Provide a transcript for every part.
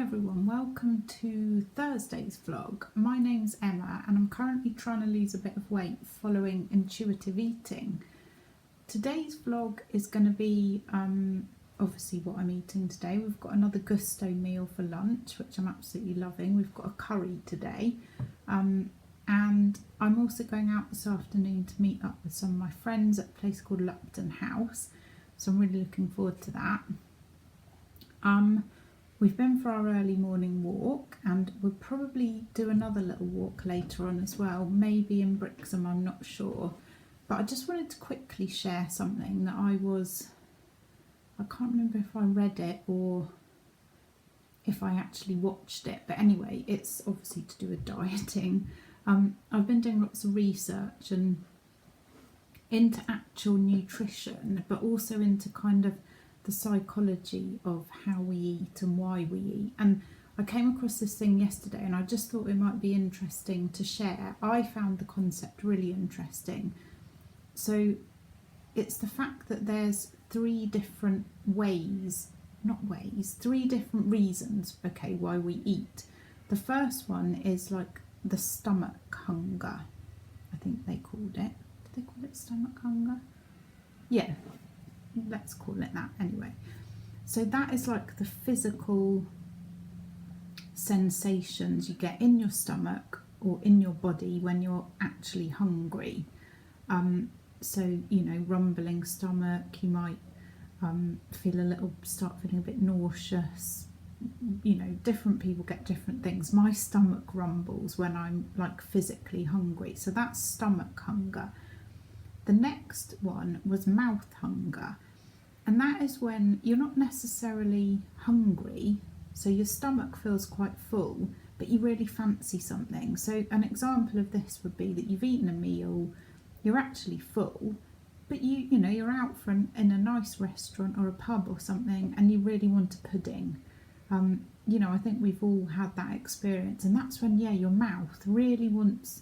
Hi everyone, welcome to Thursday's vlog. My name's Emma and I'm currently trying to lose a bit of weight following intuitive eating. Today's vlog is going to be obviously what I'm eating today. We've got another gusto meal for lunch, which I'm absolutely loving. We've got a curry today and I'm also going out this afternoon to meet up with some of my friends at a place called Lupton House, so I'm really looking forward to that. We've been for our early morning walk and we'll probably do another little walk later on as well, maybe in Brixham, I'm not sure. But I just wanted to quickly share something that I can't remember if I read it or if I actually watched it, but anyway, it's obviously to do with dieting. I've been doing lots of research and into actual nutrition, but also into kind of the psychology of how we eat and why we eat. And I came across this thing yesterday and I just thought it might be interesting to share. I found the concept really interesting. So it's the fact that there's three different reasons, okay, why we eat. The first one is like the stomach hunger, I think they called it. Did they call it stomach hunger? Yeah, let's call it that anyway. So that is like the physical sensations you get in your stomach or in your body when you're actually hungry. So, you know, rumbling stomach, you might start feeling a bit nauseous. You know, different people get different things. My stomach rumbles when I'm like physically hungry, so that's stomach hunger. The next one was mouth hunger, and that is when you're not necessarily hungry, so your stomach feels quite full, but you really fancy something. So an example of this would be that you've eaten a meal, you're actually full, but you know you're out in a nice restaurant or a pub or something, and you really want a pudding. You know, I think we've all had that experience, and that's when, yeah, your mouth really wants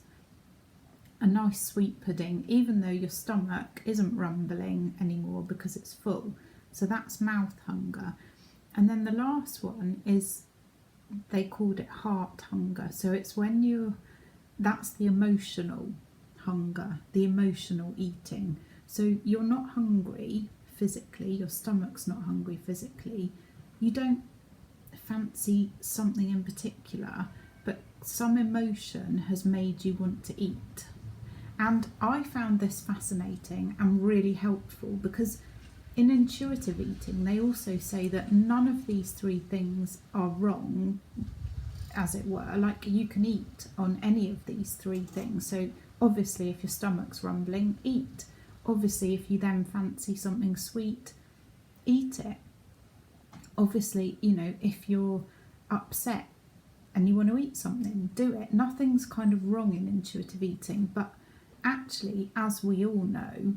a nice sweet pudding, even though your stomach isn't rumbling anymore because it's full. So that's mouth hunger. And then the last one is, they called it heart hunger. So it's when that's the emotional hunger, the emotional eating. So you're not hungry physically, your stomach's not hungry physically, you don't fancy something in particular, but some emotion has made you want to eat. And I found this fascinating and really helpful because in intuitive eating, they also say that none of these three things are wrong, as it were. Like, you can eat on any of these three things. So obviously, if your stomach's rumbling, eat. Obviously, if you then fancy something sweet, eat it. Obviously, you know, if you're upset and you want to eat something, do it. Nothing's kind of wrong in intuitive eating, but actually, as we all know,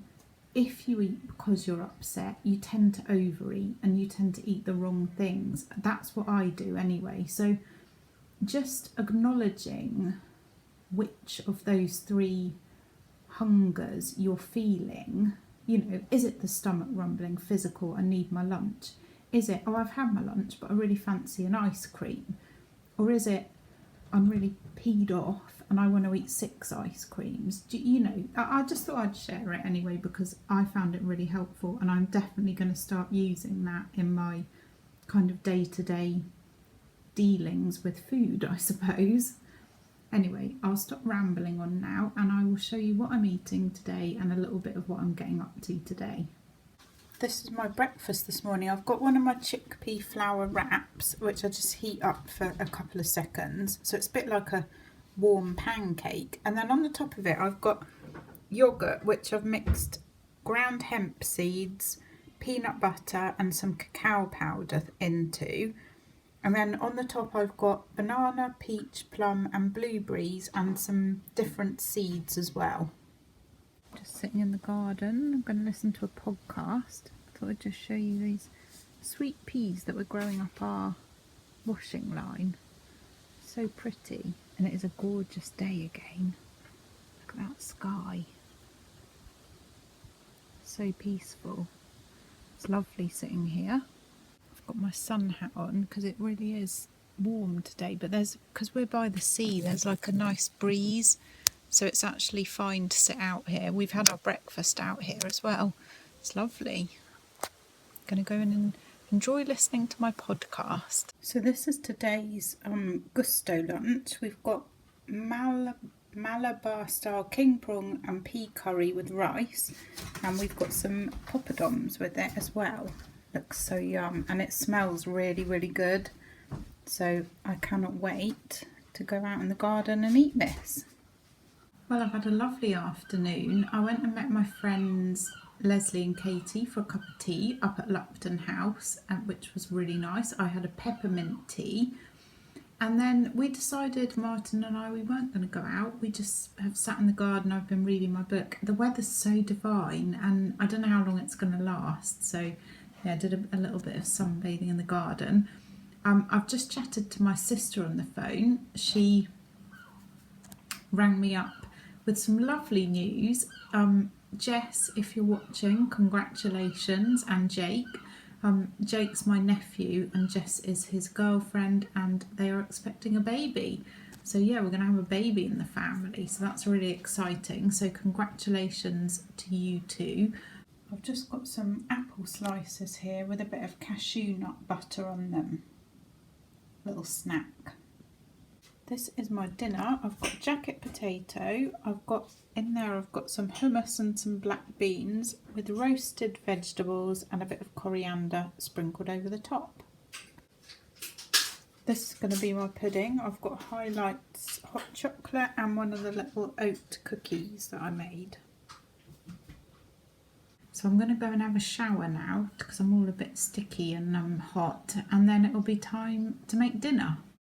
if you eat because you're upset, you tend to overeat and you tend to eat the wrong things. That's what I do anyway. So just acknowledging which of those three hungers you're feeling. You know, is it the stomach rumbling, physical, I need my lunch? Is it, oh, I've had my lunch but I really fancy an ice cream? Or is it, I'm really peed off and I want to eat 6 ice creams? You know, I just thought I'd share it anyway because I found it really helpful, and I'm definitely going to start using that in my kind of day-to-day dealings with food, I suppose. Anyway, I'll stop rambling on now and I will show you what I'm eating today and a little bit of what I'm getting up to today. This is my breakfast this morning. I've got one of my chickpea flour wraps, which I just heat up for a couple of seconds. So it's a bit like a warm pancake. And then on the top of it, I've got yoghurt, which I've mixed ground hemp seeds, peanut butter and some cacao powder into. And then on the top, I've got banana, peach, plum and blueberries and some different seeds as well. Just sitting in the garden, I'm going to listen to a podcast. I thought I'd just show you these sweet peas that were growing up our washing line. So pretty, and it is a gorgeous day again. Look at that sky. So peaceful. It's lovely sitting here. I've got my sun hat on because it really is warm today, but because we're by the sea, there's like a nice breeze, so it's actually fine to sit out here. We've had our breakfast out here as well. It's lovely. Going to go in and enjoy listening to my podcast. So this is today's gusto lunch. We've got Malabar style king prawn and pea curry with rice, and we've got some poppadoms with it as well. Looks so yum, and it smells really, really good. So I cannot wait to go out in the garden and eat this. Well, I've had a lovely afternoon. I went and met my friends Leslie and Katie for a cup of tea up at Lupton House, which was really nice. I had a peppermint tea. And then we decided, Martin and I, we weren't going to go out. We just have sat in the garden. I've been reading my book. The weather's so divine, and I don't know how long it's going to last. So, yeah, I did a little bit of sunbathing in the garden. I've just chatted to my sister on the phone. She rang me up with some lovely news. Jess, if you're watching, congratulations, and Jake. Jake's my nephew and Jess is his girlfriend, and they are expecting a baby. So yeah, we're going to have a baby in the family, so that's really exciting. So congratulations to you two. I've just got some apple slices here with a bit of cashew nut butter on them. Little snack. This is my dinner. I've got jacket potato. I've got some hummus and some black beans with roasted vegetables and a bit of coriander sprinkled over the top. This is going to be my pudding. I've got Highlights hot chocolate and one of the little oat cookies that I made. So I'm going to go and have a shower now because I'm all a bit sticky and hot, and then it will be time to make dinner.